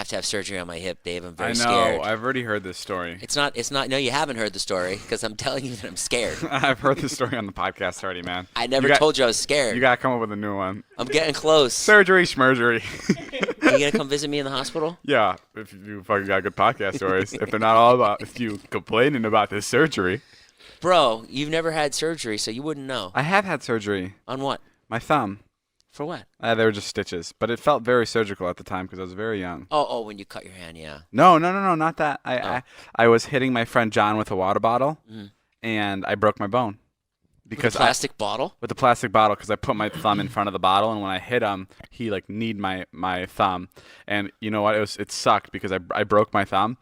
have to have surgery on my hip, Dave. I'm very I know. scared. I've already heard this story. It's not. No, you haven't heard the story because I'm telling you that I'm scared. I've heard the story on the podcast already, man. I never told you I was scared. You got to come up with a new one. I'm getting close. Surgery, schmergery. Are you going to come visit me in the hospital? Yeah, if you fucking got good podcast stories. If they're not all about you complaining about this surgery. Bro, you've never had surgery, so you wouldn't know. I have had surgery. On what? My thumb. For what? They were just stitches, but it felt very surgical at the time because I was very young. Oh, when you cut your hand, yeah. No, not that. I was hitting my friend John with a water bottle, and I broke my bone. With a plastic bottle? With a plastic bottle, because I put my thumb in front of the bottle, and when I hit him, he like kneed my thumb, and you know what? It sucked because I broke my thumb,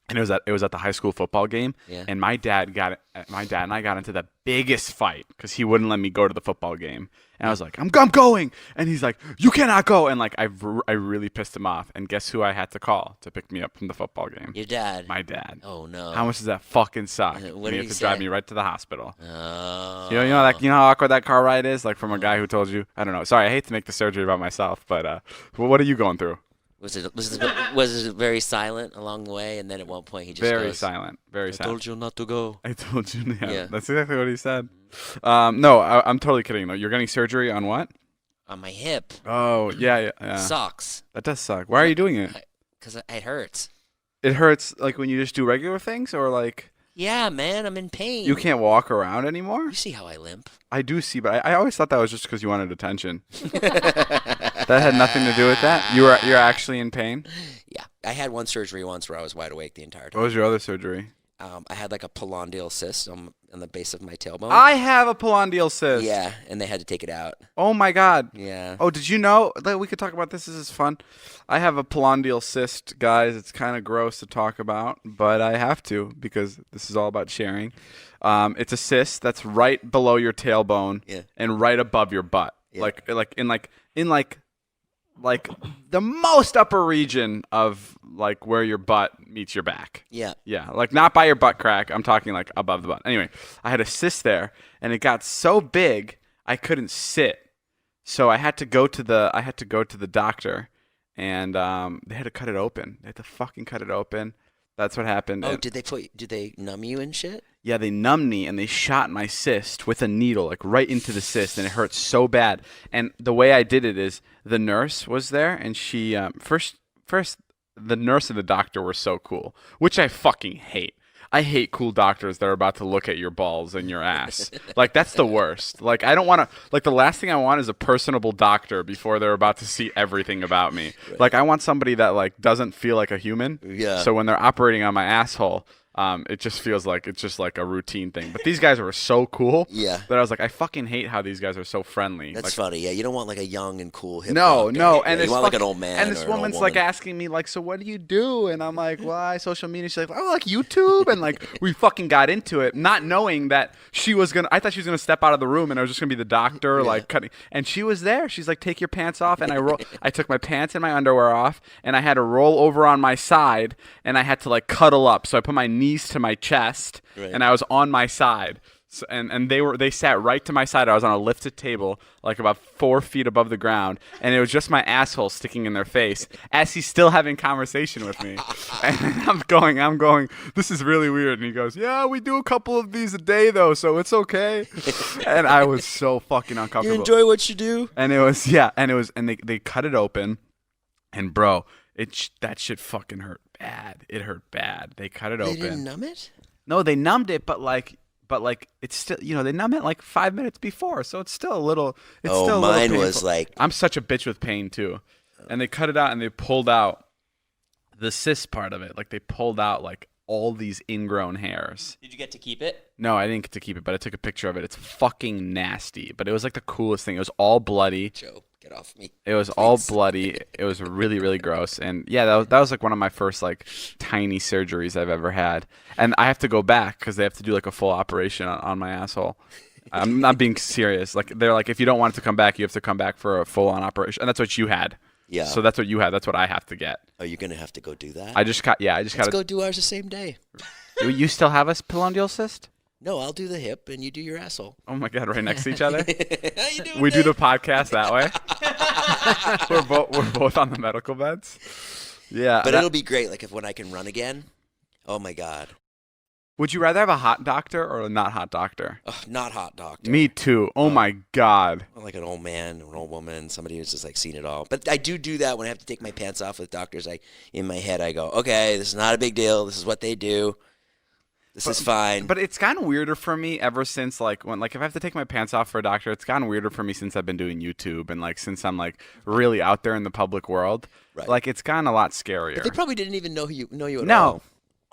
and it was at the high school football game, and my dad and I got into the biggest fight because he wouldn't let me go to the football game. And I was like, I'm going. And he's like, you cannot go. And like, I really pissed him off. And guess who I had to call to pick me up from the football game? Your dad. My dad. Oh, no. How much does that fucking suck? What did he have to say? drive me right to the hospital. Oh. You know how awkward that car ride is? Like from a guy who told you, I don't know. Sorry, I hate to make the surgery about myself, but what are you going through? Was it very silent along the way, and then at one point he just Very goes, silent. Very silent. I told you not to go. I told you. Yeah. That's exactly what he said. Mm-hmm. No, I'm totally kidding though. You're getting surgery on what? On my hip. Oh, yeah. Sucks. That does suck. Why are you doing it? Because it hurts. It hurts like when you just do regular things, or like? Yeah, man, I'm in pain. You can't walk around anymore? You see how I limp? I do see, but I always thought that was just because you wanted attention. That had nothing to do with that? You're actually in pain? Yeah. I had one surgery once where I was wide awake the entire time. What was your other surgery? I had like a polondial cyst on the base of my tailbone. I have a polondial cyst. Yeah, and they had to take it out. Oh, my God. Yeah. Oh, did you know? We could talk about this. This is fun. I have a polondial cyst, guys. It's kind of gross to talk about, but I have to because this is all about sharing. It's a cyst that's right below your tailbone and right above your butt. Yeah. Like the most upper region of like where your butt meets your back. Yeah. Yeah. Like not by your butt crack. I'm talking like above the butt. Anyway, I had a cyst there and it got so big I couldn't sit. So I had to go to the doctor and they had to cut it open. They had to fucking cut it open. That's what happened. Oh, did they numb you and shit? Yeah, they numbed me and they shot my cyst with a needle, like right into the cyst, and it hurt so bad. And the way I did it is the nurse was there, and she first the nurse and the doctor were so cool, which I fucking hate. I hate cool doctors that are about to look at your balls and your ass. Like, that's the worst. Like, I don't want to, like, the last thing I want is a personable doctor before they're about to see everything about me. Right. Like, I want somebody that, like, doesn't feel like a human. Yeah. So when they're operating on my asshole, it just feels like it's just like a routine thing. But these guys were so cool that I was like, I fucking hate how these guys are so friendly. That's funny. Yeah, you don't want like a young and cool hip No. And you want like an old man. And this woman's like asking me like, so what do you do? And I'm like, well, I social media. She's like, oh, like YouTube. And like we fucking got into it, not knowing that I thought she was gonna step out of the room and I was just gonna be the doctor like cutting. And she was there. She's like, take your pants off. And I took my pants and my underwear off, and I had to roll over on my side, and I had to like cuddle up. So I put my knees to my chest, and I was on my side. So, and they sat right to my side. I was on a lifted table, like about 4 feet above the ground, and it was just my asshole sticking in their face as he's still having conversation with me. And I'm going, this is really weird. And he goes, yeah, we do a couple of these a day though, so it's okay. And I was so fucking uncomfortable. You enjoy what you do? And they cut it open, and bro, that shit fucking hurt bad. It hurt bad. They cut it open. They didn't numb it? No, they numbed it, but it's still, they numb it like 5 minutes before, so it's still a little. Mine was like. I'm such a bitch with pain too, and they cut it out and they pulled out the cyst part of it. Like they pulled out like all these ingrown hairs. Did you get to keep it? No, I didn't get to keep it, but I took a picture of it. It's fucking nasty, but it was like the coolest thing. It was all bloody. Joe, get off me. It was all bloody. It was really, really gross. And yeah, that was like one of my first like tiny surgeries I've ever had. And I have to go back because they have to do like a full operation on my asshole. I'm not being serious. Like they're like, if you don't want it to come back, you have to come back for a full-on operation. And that's what you had. Yeah. So that's what you had. That's what I have to get. Are you gonna have to go do that? Let's go do ours the same day. You still have a polondial cyst? No, I'll do the hip and you do your asshole. Oh my God, right next to each other? How you doing? We do the podcast that way. We're both on the medical beds. Yeah, But it'll be great. Like when I can run again. Oh my God. Would you rather have a hot doctor or a not hot doctor? Not hot doctor. Me too. Oh my God. I'm like an old man, an old woman, somebody who's just like seen it all. But I do that when I have to take my pants off with doctors. In my head, I go, okay, this is not a big deal. This is what they do. This is fine. But it's gotten weirder for me ever since if I have to take my pants off for a doctor, it's gotten weirder for me since I've been doing YouTube and since I'm really out there in the public world. Right. It's gotten a lot scarier. But they probably didn't even know you at all. No.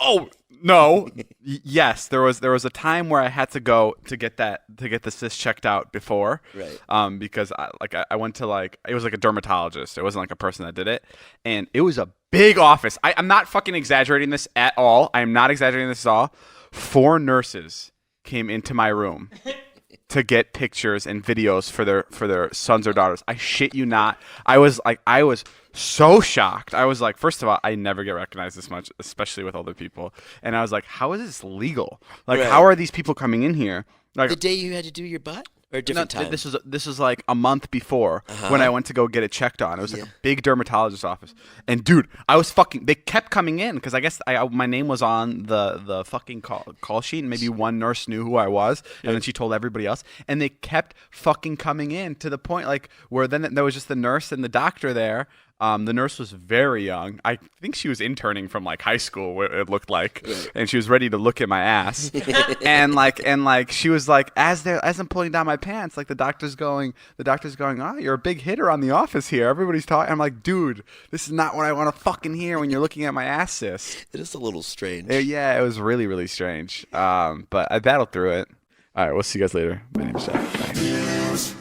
Oh no! Yes, there was a time where I had to go to get the cyst checked out before, right? Because I went to it was a dermatologist. It wasn't a person that did it, and it was a big office. I'm not fucking exaggerating this at all. I am not exaggerating this at all. 4 nurses came into my room to get pictures and videos for their sons or daughters. I shit you not. I was so shocked. I was like, first of all, I never get recognized this much, especially with older people. And I was like, how is this legal? How are these people coming in here? The day you had to do your butt? Or a different time? This was a month before when I went to go get it checked on. It was a big dermatologist office. And dude, they kept coming in because I guess my name was on the fucking call sheet, and maybe one nurse knew who I was, and then she told everybody else. And they kept fucking coming in to the point where then there was just the nurse and the doctor there. The nurse was very young. I think she was interning from high school. It looked like, and she was ready to look at my ass. and she was as I'm pulling down my pants, the doctor's going, oh, you're a big hitter on the office here. Everybody's talking. I'm like, dude, this is not what I want to fucking hear when you're looking at my ass, sis. It is a little strange. Yeah, it was really, really strange. But I battled through it. All right, we'll see you guys later. My name's Jeff. Bye.